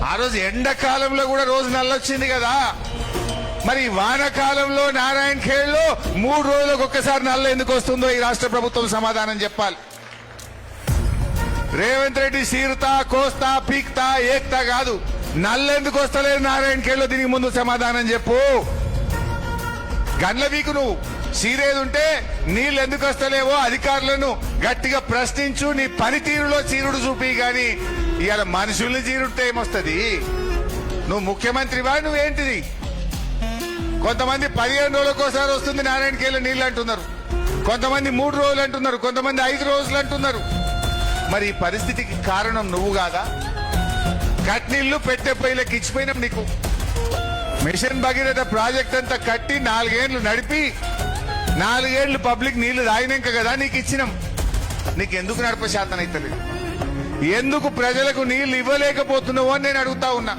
ఆ రోజు ఎండాకాలంలో కూడా రోజు నల్లొచ్చింది కదా, మరి వానకాలంలో నారాయణ ఖేడ్లో 3 రోజులకు ఒక్కసారి నల్ల ఎందుకు వస్తుందో ఈ రాష్ట్ర ప్రభుత్వం సమాధానం చెప్పాలి. రేవంత్ రెడ్డి సీరుతా కోస్తా పీక్తా ఏక్తా కాదు, నల్ల ఎందుకు వస్తలేదు నారాయణ ఖేడ్లో, దీనికి ముందు సమాధానం చెప్పు. గండ్ల వీకు నువ్వు సీరేది ఉంటే నీళ్ళు ఎందుకు వస్తలేవో అధికారులను గట్టిగా ప్రశ్నించు, నీ పనితీరులో చీరుడు చూపి. గాని ఇవాళ మనుషుల్ని చీరుడితే ఏమొస్తుంది? నువ్వు ముఖ్యమంత్రివా నువ్వేంటిది? కొంతమంది 15 రోజులకోసారి వస్తుంది నారాయణ ఖేడ్లో నీళ్ళు అంటున్నారు, కొంతమంది 3 రోజులు అంటున్నారు, కొంతమంది 5 రోజులు అంటున్నారు. మరి ఈ పరిస్థితికి కారణం నువ్వు కాదా? కట్నీళ్లు పెట్టే పైలకి ఇచ్చిపోయినాం నీకు. మిషన్ భగీరథ ప్రాజెక్ట్ అంతా కట్టి 4 ఏళ్లు నడిపి 4 ఏళ్లు పబ్లిక్ నీళ్లు తాగినాక కదా నీకు ఇచ్చినాం. నీకు ఎందుకు నడప శాతం అవుతలేదు? ఎందుకు ప్రజలకు నీళ్లు ఇవ్వలేకపోతున్నావు అని నేను అడుగుతా ఉన్నా.